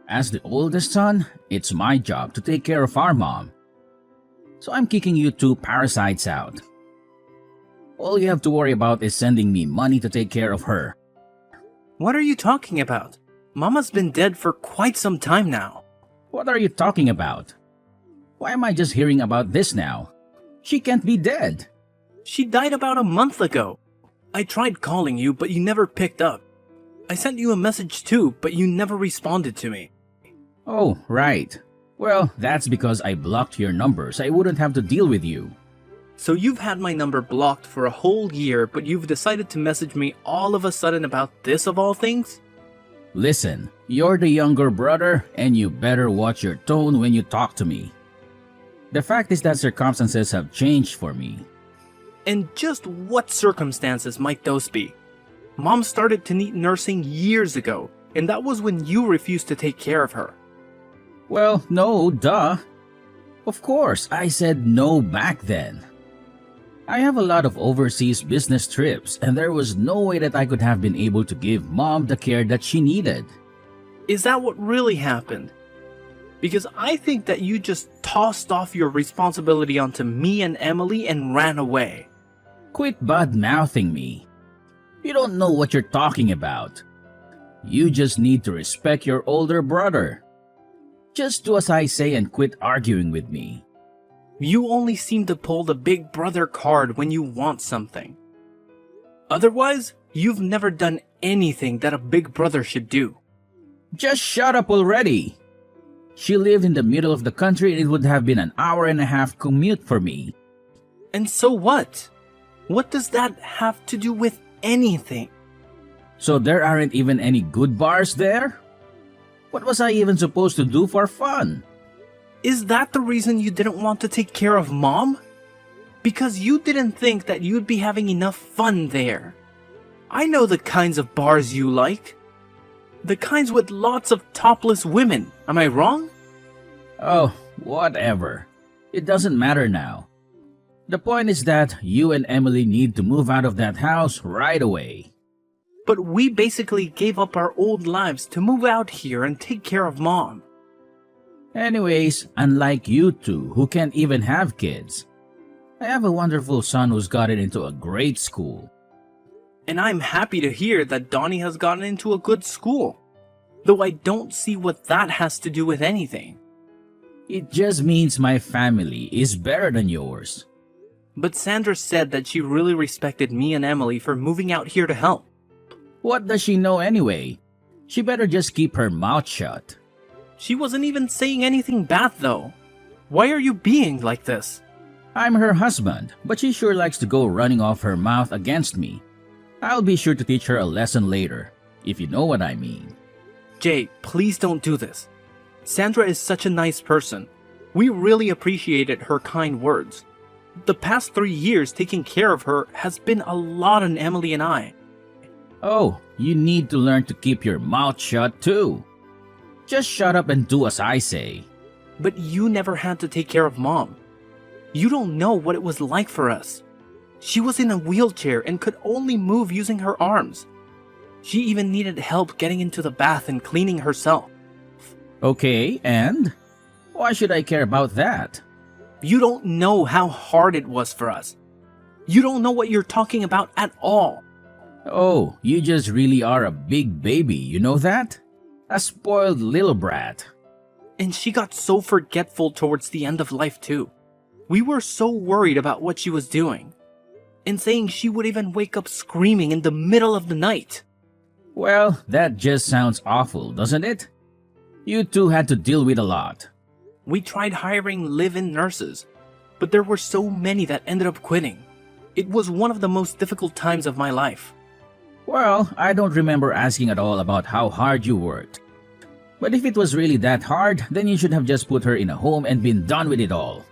As the oldest son, it's my job to take care of our mom. So I'm kicking you two parasites out. All you have to worry about is sending me money to take care of her. What are you talking about? Mama's been dead for quite some time now. What are you talking about? Why am I just hearing about this now? She can't be dead. She died about a month ago. I tried calling you, but you never picked up. I sent you a message too, but you never responded to me. Oh, right. Well, that's because I blocked your number so I wouldn't have to deal with you. So you've had my number blocked for a whole year, but you've decided to message me all of a sudden about this of all things? Listen, you're the younger brother and you better watch your tone when you talk to me. The fact is that circumstances have changed for me. And just what circumstances might those be? Mom started to need nursing years ago, and that was when you refused to take care of her. Well, no, duh. Of course, I said no back then. I have a lot of overseas business trips, and there was no way that I could have been able to give Mom the care that she needed. Is that what really happened? Because I think that you just tossed off your responsibility onto me and Emily and ran away. Quit bad-mouthing me. You don't know what you're talking about. You just need to respect your older brother. Just do as I say and quit arguing with me. You only seem to pull the big brother card when you want something. Otherwise, you've never done anything that a big brother should do. Just shut up already. She lived in the middle of the country and it would have been an hour-and-a-half commute for me. And so what? What does that have to do with anything? So there aren't even any good bars there? What was I even supposed to do for fun? Is that the reason you didn't want to take care of Mom? Because you didn't think that you'd be having enough fun there. I know the kinds of bars you like. The kinds with lots of topless women, am I wrong? Oh, whatever. It doesn't matter now. The point is that you and Emily need to move out of that house right away. But we basically gave up our old lives to move out here and take care of Mom. Anyways, unlike you two who can't even have kids, I have a wonderful son who's gotten into a great school. And I'm happy to hear that Donnie has gotten into a good school. Though I don't see what that has to do with anything. It just means my family is better than yours. But Sandra said that she really respected me and Emily for moving out here to help. What does she know anyway? She better just keep her mouth shut. She wasn't even saying anything bad though. Why are you being like this? I'm her husband, but she sure likes to go running off her mouth against me. I'll be sure to teach her a lesson later, if you know what I mean. Jay, please don't do this. Sandra is such a nice person. We really appreciated her kind words. The past 3 years taking care of her has been a lot on Emily and I. Oh, you need to learn to keep your mouth shut too. Just shut up and do as I say. But you never had to take care of Mom. You don't know what it was like for us. She was in a wheelchair and could only move using her arms. She even needed help getting into the bath and cleaning herself. Okay, and? Why should I care about that? You don't know how hard it was for us. You don't know what you're talking about at all. Oh, you just really are a big baby, you know that? A spoiled little brat. And she got so forgetful towards the end of life too. We were so worried about what she was doing. And saying she would even wake up screaming in the middle of the night. Well, that just sounds awful, doesn't it? You two had to deal with a lot. We tried hiring live-in nurses, but there were so many that ended up quitting. It was one of the most difficult times of my life. Well, I don't remember asking at all about how hard you worked. But if it was really that hard, then you should have just put her in a home and been done with it all.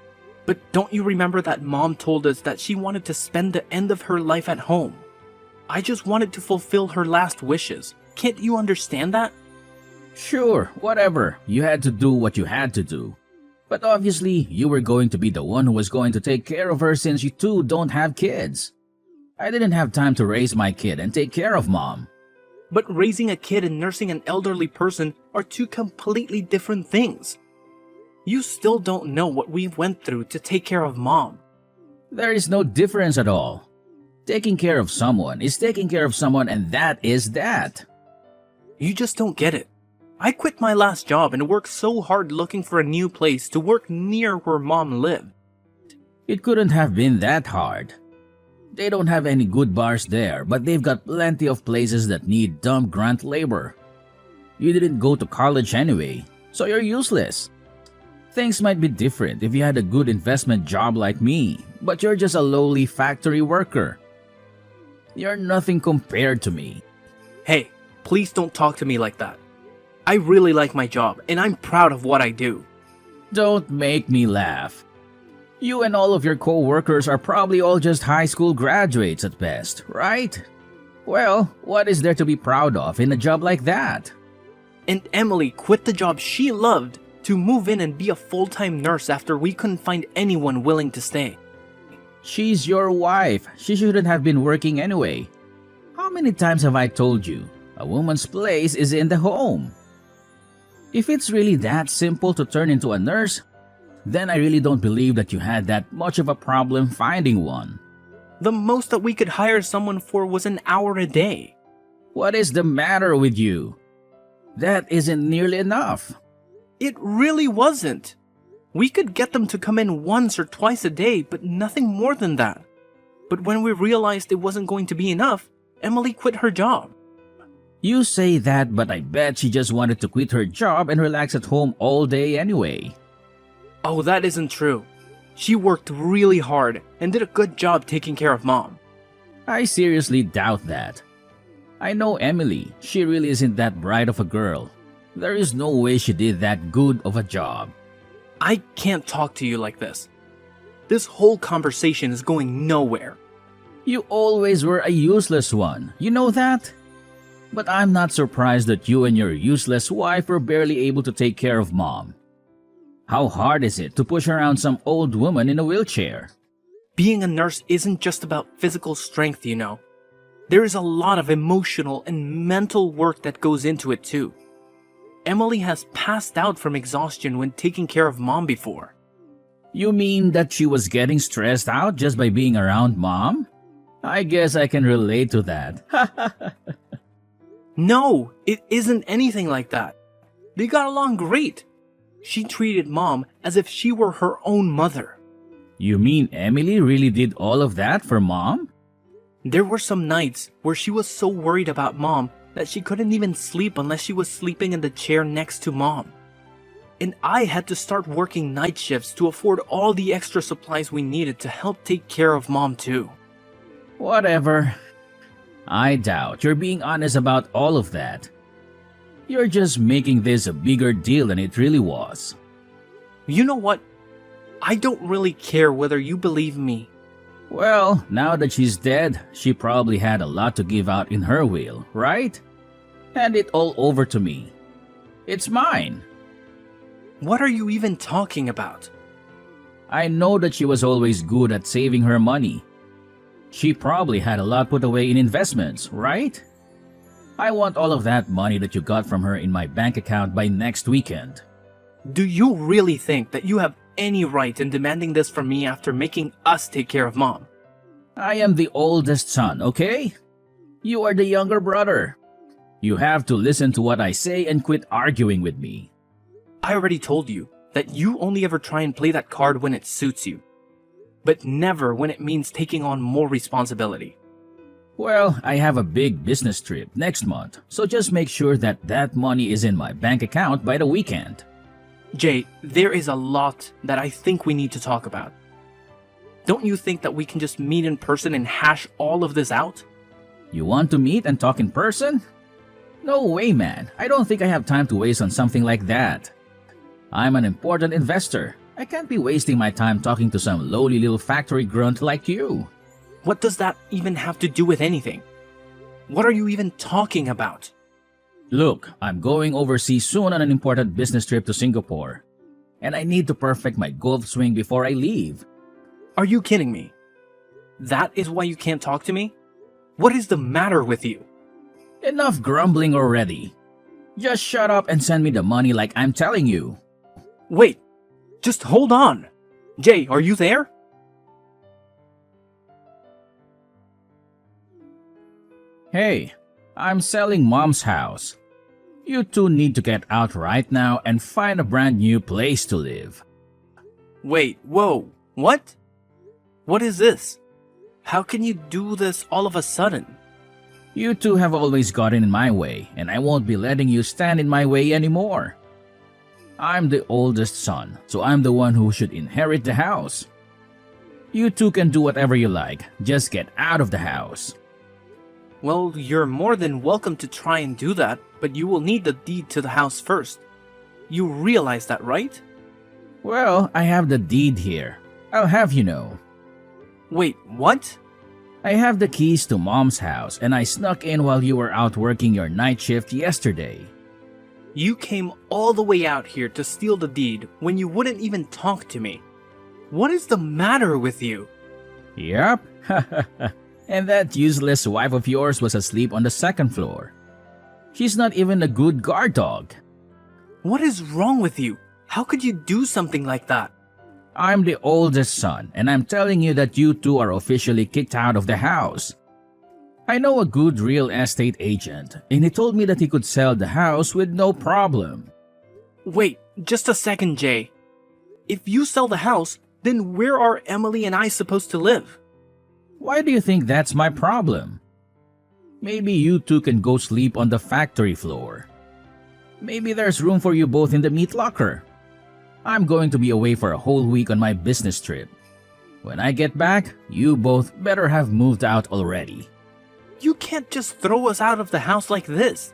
But don't you remember that Mom told us that she wanted to spend the end of her life at home? I just wanted to fulfill her last wishes. Can't you understand that? Sure, whatever. You had to do what you had to do. But obviously, you were going to be the one who was going to take care of her since you two don't have kids. I didn't have time to raise my kid and take care of Mom. But raising a kid and nursing an elderly person are two completely different things. You still don't know what we went through to take care of Mom. There is no difference at all. Taking care of someone is taking care of someone, and that is that. You just don't get it. I quit my last job and worked so hard looking for a new place to work near where Mom lived. It couldn't have been that hard. They don't have any good bars there, but they've got plenty of places that need dumb grunt labor. You didn't go to college anyway, so you're useless. Things might be different if you had a good investment job like me, but you're just a lowly factory worker. You're nothing compared to me. Hey, please don't talk to me like that. I really like my job and I'm proud of what I do. Don't make me laugh. You and all of your co-workers are probably all just high school graduates at best, right? Well, what is there to be proud of in a job like that? And Emily quit the job she loved to move in and be a full-time nurse after we couldn't find anyone willing to stay. She's your wife. She shouldn't have been working anyway. How many times have I told you? A woman's place is in the home. If it's really that simple to turn into a nurse, then I really don't believe that you had that much of a problem finding one. The most that we could hire someone for was an hour a day. What is the matter with you? That isn't nearly enough. It really wasn't. We could get them to come in once or twice a day, but nothing more than that. But when we realized it wasn't going to be enough, Emily quit her job. You say that, but I bet she just wanted to quit her job and relax at home all day anyway. Oh, that isn't true. She worked really hard and did a good job taking care of Mom. I seriously doubt that. I know Emily. She really isn't that bright of a girl. There is no way she did that good of a job. I can't talk to you like this. This whole conversation is going nowhere. You always were a useless one. You know that? But I'm not surprised that you and your useless wife were barely able to take care of Mom. How hard is it to push around some old woman in a wheelchair? Being a nurse isn't just about physical strength, you know. There is a lot of emotional and mental work that goes into it too. Emily has passed out from exhaustion when taking care of Mom before. You mean that she was getting stressed out just by being around Mom? I guess I can relate to that. No, it isn't anything like that. They got along great. She treated Mom as if she were her own mother. You mean Emily really did all of that for Mom? There were some nights where she was so worried about Mom that she couldn't even sleep unless she was sleeping in the chair next to Mom. And I had to start working night shifts to afford all the extra supplies we needed to help take care of Mom too. Whatever. I doubt you're being honest about all of that. You're just making this a bigger deal than it really was. You know what? I don't really care whether you believe me. Well, now that she's dead, she probably had a lot to give out in her will, right? Hand it all over to me. It's mine. What are you even talking about? I know that she was always good at saving her money. She probably had a lot put away in investments, right? I want all of that money that you got from her in my bank account by next weekend. Do you really think that you have any right in demanding this from me after making us take care of Mom? I am the oldest son, okay? You are the younger brother. You have to listen to what I say and quit arguing with me. I already told you that you only ever try and play that card when it suits you, but never when it means taking on more responsibility. Well, I have a big business trip next month, so just make sure that that money is in my bank account by the weekend. Jay, there is a lot that I think we need to talk about. Don't you think that we can just meet in person and hash all of this out? You want to meet and talk in person? No way, man. I don't think I have time to waste on something like that. I'm an important investor. I can't be wasting my time talking to some lowly little factory grunt like you. What does that even have to do with anything? What are you even talking about? Look, I'm going overseas soon on an important business trip to Singapore. And I need to perfect my golf swing before I leave. Are you kidding me? That is why you can't talk to me? What is the matter with you? Enough grumbling already. Just shut up and send me the money like I'm telling you. Wait, just hold on. Jay, are you there? Hey, I'm selling Mom's house. You two need to get out right now and find a brand new place to live. Wait, whoa, what? What is this? How can you do this all of a sudden? You two have always gotten in my way, and I won't be letting you stand in my way anymore. I'm the oldest son, so I'm the one who should inherit the house. You two can do whatever you like, just get out of the house. Well, you're more than welcome to try and do that, but you will need the deed to the house first. You realize that, right? Well, I have the deed here. I'll have you know. Wait, what? I have the keys to Mom's house, and I snuck in while you were out working your night shift yesterday. You came all the way out here to steal the deed when you wouldn't even talk to me. What is the matter with you? Yup. And that useless wife of yours was asleep on the second floor. She's not even a good guard dog. What is wrong with you? How could you do something like that? I'm the oldest son, and I'm telling you that you two are officially kicked out of the house. I know a good real estate agent, and he told me that he could sell the house with no problem. Wait, just a second, Jay. If you sell the house, then where are Emily and I supposed to live? Why do you think that's my problem? Maybe you two can go sleep on the factory floor. Maybe there's room for you both in the meat locker. I'm going to be away for a whole week on my business trip. When I get back, you both better have moved out already. You can't just throw us out of the house like this.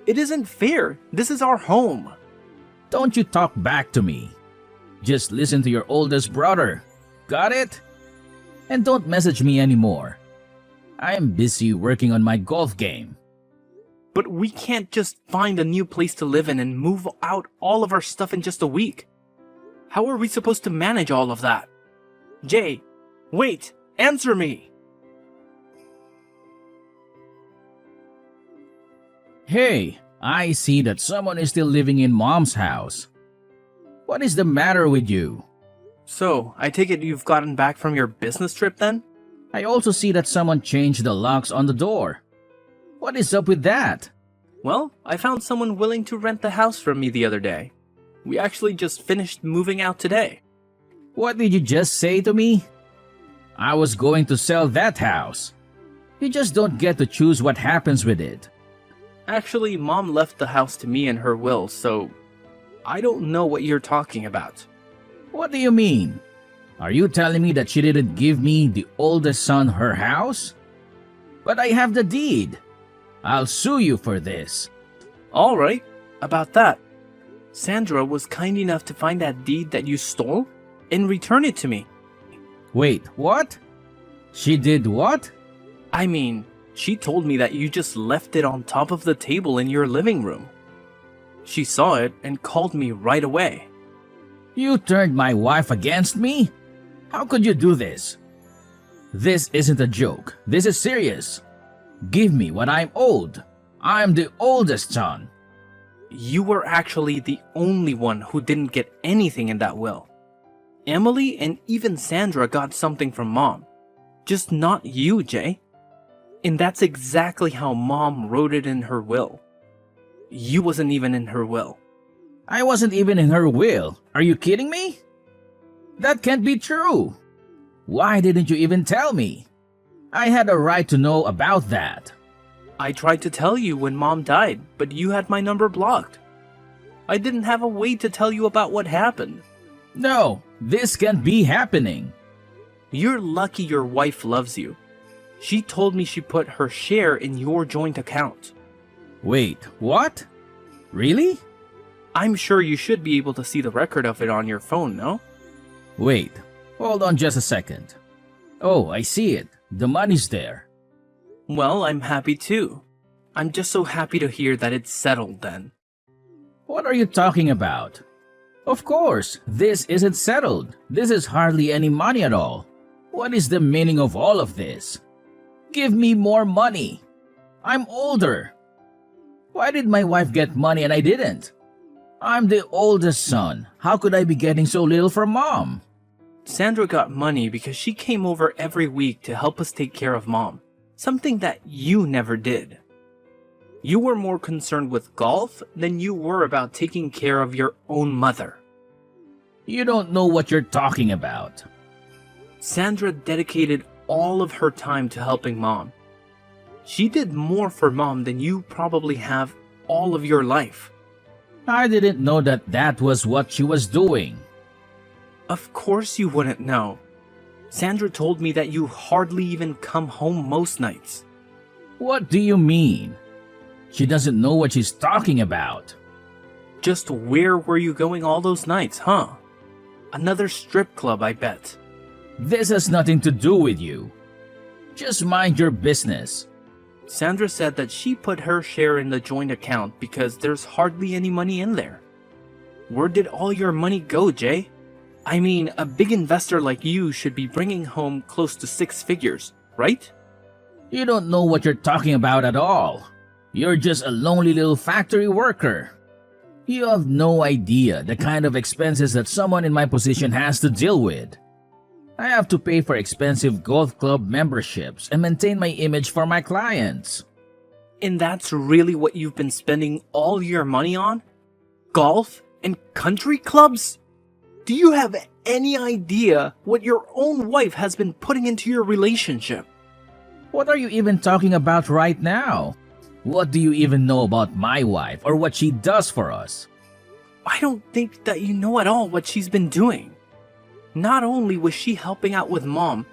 It isn't fair. This is our home. Don't you talk back to me. Just listen to your oldest brother. Got it? And don't message me anymore. I am busy working on my golf game. But we can't just find a new place to live in and move out all of our stuff in just a week. How are we supposed to manage all of that? Jay, wait, answer me. Hey, I see that someone is still living in Mom's house. What is the matter with you? So, I take it you've gotten back from your business trip then? I also see that someone changed the locks on the door. What is up with that? Well, I found someone willing to rent the house from me the other day. We actually just finished moving out today. What did you just say to me? I was going to sell that house. You just don't get to choose what happens with it. Actually, Mom left the house to me in her will, so I don't know what you're talking about. What do you mean? Are you telling me that she didn't give me, the oldest son, her house? But I have the deed. I'll sue you for this. Alright, about that. Sandra was kind enough to find that deed that you stole and return it to me. Wait, what? She did what? I mean, she told me that you just left it on top of the table in your living room. She saw it and called me right away. You turned my wife against me? How could you do this? This isn't a joke. This is serious. Give me what I'm owed. I'm the oldest son. You were actually the only one who didn't get anything in that will. Emily and even Sandra got something from Mom. Just not you, Jay. And that's exactly how Mom wrote it in her will. You wasn't even in her will. I wasn't even in her will. Are you kidding me? That can't be true. Why didn't you even tell me? I had a right to know about that. I tried to tell you when Mom died, but you had my number blocked. I didn't have a way to tell you about what happened. No, this can't be happening. You're lucky your wife loves you. She told me she put her share in your joint account. Wait, what? Really? I'm sure you should be able to see the record of it on your phone, no? Wait, hold on just a second. Oh, I see it. The money's there. Well, I'm happy too. I'm just so happy to hear that it's settled then. What are you talking about? Of course, this isn't settled. This is hardly any money at all. What is the meaning of all of this? Give me more money. I'm older. Why did my wife get money and I didn't? I'm the oldest son. How could I be getting so little from mom? Sandra got money because she came over every week to help us take care of mom, something that you never did. You were more concerned with golf than you were about taking care of your own mother. You don't know what you're talking about. Sandra dedicated all of her time to helping mom. She did more for mom than you probably have all of your life. I didn't know that that was what she was doing. Of course you wouldn't know. Sandra told me that you hardly even come home most nights. What do you mean? She doesn't know what she's talking about. Just where were you going all those nights, huh? Another strip club, I bet. This has nothing to do with you. Just mind your business. Sandra said that she put her share in the joint account because there's hardly any money in there. Where did all your money go, Jay? I mean, a big investor like you should be bringing home close to 6 figures, right? You don't know what you're talking about at all. You're just a lonely little factory worker. You have no idea the kind of expenses that someone in my position has to deal with. I have to pay for expensive golf club memberships and maintain my image for my clients. And that's really what you've been spending all your money on? Golf and country clubs? Do you have any idea what your own wife has been putting into your relationship? What are you even talking about right now? What do you even know about my wife or what she does for us? I don't think that you know at all what she's been doing. Not only was she helping out with mom,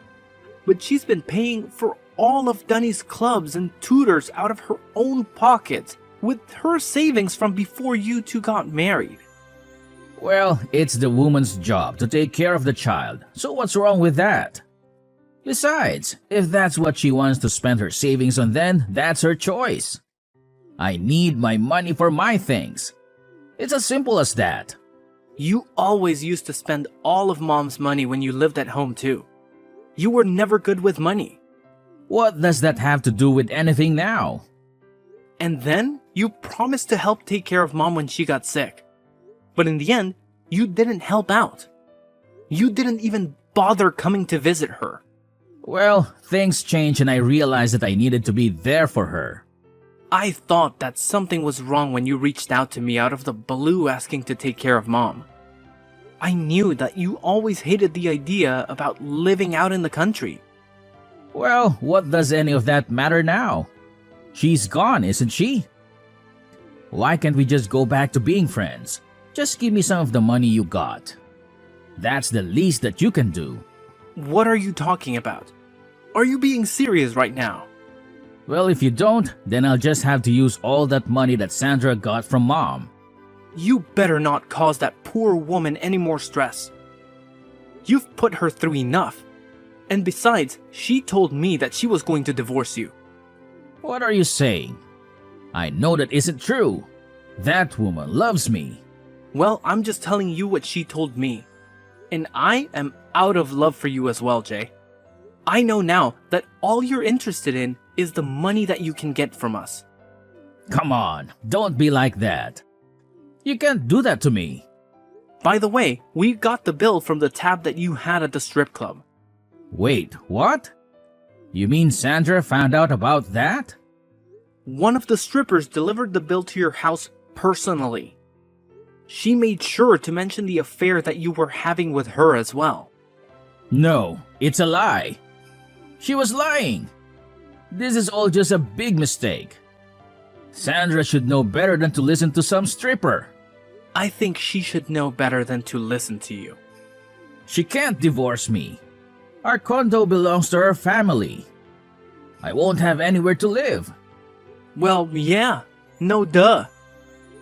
but she's been paying for all of Dunny's clubs and tutors out of her own pocket with her savings from before you two got married. Well, it's the woman's job to take care of the child, so what's wrong with that? Besides, if that's what she wants to spend her savings on, then that's her choice. I need my money for my things. It's as simple as that. You always used to spend all of mom's money when you lived at home too. You were never good with money. What does that have to do with anything now? And then you promised to help take care of mom when she got sick. But in the end, you didn't help out. You didn't even bother coming to visit her. Well, things changed and I realized that I needed to be there for her. I thought that something was wrong when you reached out to me out of the blue asking to take care of mom. I knew that you always hated the idea about living out in the country. Well, what does any of that matter now? She's gone, isn't she? Why can't we just go back to being friends? Just give me some of the money you got. That's the least that you can do. What are you talking about? Are you being serious right now? Well, if you don't, then I'll just have to use all that money that Sandra got from mom. You better not cause that poor woman any more stress. You've put her through enough. And besides, she told me that she was going to divorce you. What are you saying? I know that isn't true. That woman loves me. Well, I'm just telling you what she told me. And I am out of love for you as well, Jay. I know now that all you're interested in is the money that you can get from us. Come on, don't be like that. You can't do that to me. By the way, we got the bill from the tab that you had at the strip club. Wait, what? You mean Sandra found out about that? One of the strippers delivered the bill to your house personally. She made sure to mention the affair that you were having with her as well. No, it's a lie. She was lying. This is all just a big mistake. Sandra should know better than to listen to some stripper. I think she should know better than to listen to you. She can't divorce me. Our condo belongs to her family. I won't have anywhere to live. Well, yeah, no duh.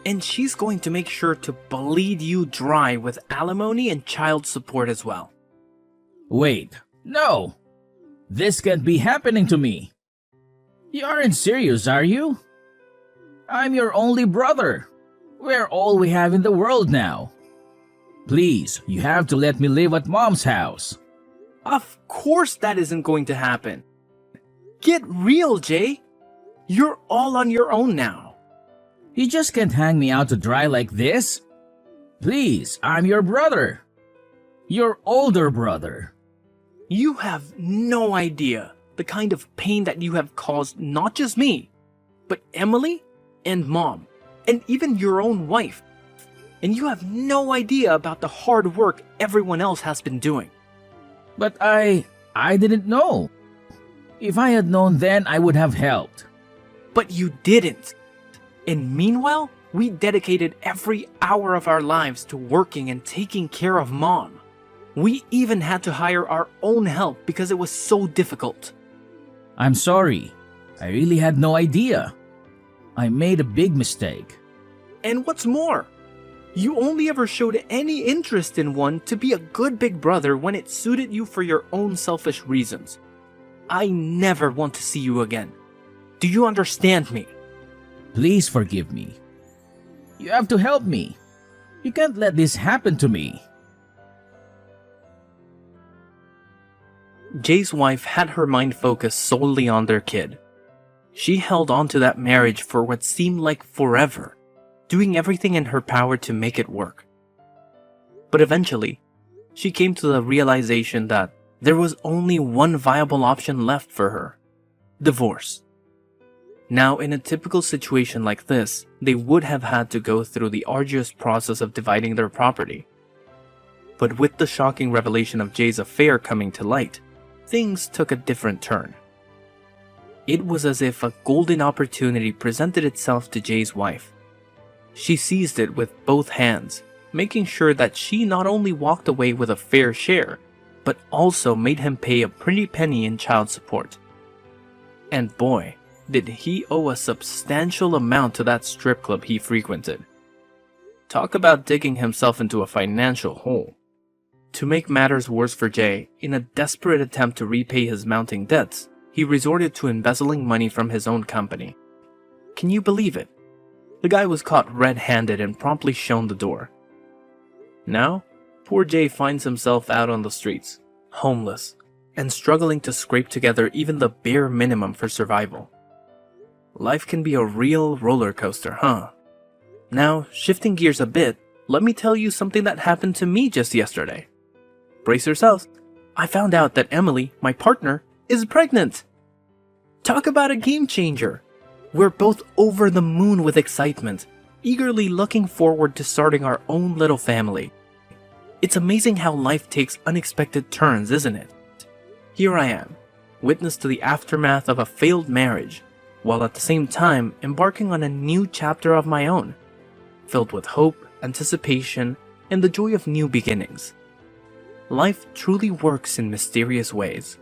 And she's going to make sure to bleed you dry with alimony and child support as well. Wait, no. This can't be happening to me. You aren't serious, are you? I'm your only brother. We're all we have in the world now. Please, you have to let me live at mom's house. Of course that isn't going to happen. Get real, Jay. You're all on your own now. You just can't hang me out to dry like this. Please, I'm your brother. Your older brother. You have no idea the kind of pain that you have caused not just me, but Emily and Mom, and even your own wife. And you have no idea about the hard work everyone else has been doing. But I didn't know. If I had known then, I would have helped. But you didn't. And meanwhile, we dedicated every hour of our lives to working and taking care of Mom. We even had to hire our own help because it was so difficult. I'm sorry. I really had no idea. I made a big mistake. And what's more, you only ever showed any interest in one to be a good big brother when it suited you for your own selfish reasons. I never want to see you again. Do you understand me? Please forgive me. You have to help me. You can't let this happen to me. Jay's wife had her mind focused solely on their kid. She held on to that marriage for what seemed like forever, doing everything in her power to make it work. But eventually, she came to the realization that there was only one viable option left for her: divorce. Now, in a typical situation like this, they would have had to go through the arduous process of dividing their property. But with the shocking revelation of Jay's affair coming to light, things took a different turn. It was as if a golden opportunity presented itself to Jay's wife. She seized it with both hands, making sure that she not only walked away with a fair share, but also made him pay a pretty penny in child support. And boy, did he owe a substantial amount to that strip club he frequented. Talk about digging himself into a financial hole. To make matters worse for Jay, in a desperate attempt to repay his mounting debts, he resorted to embezzling money from his own company. Can you believe it? The guy was caught red-handed and promptly shown the door. Now, poor Jay finds himself out on the streets, homeless, and struggling to scrape together even the bare minimum for survival. Life can be a real roller coaster, huh? Now, shifting gears a bit, let me tell you something that happened to me just yesterday. Brace yourselves. I found out that Emily, my partner, is pregnant. Talk about a game changer. We're both over the moon with excitement, eagerly looking forward to starting our own little family. It's amazing how life takes unexpected turns, isn't it? Here I am, witness to the aftermath of a failed marriage, while at the same time embarking on a new chapter of my own, filled with hope, anticipation, and the joy of new beginnings. Life truly works in mysterious ways.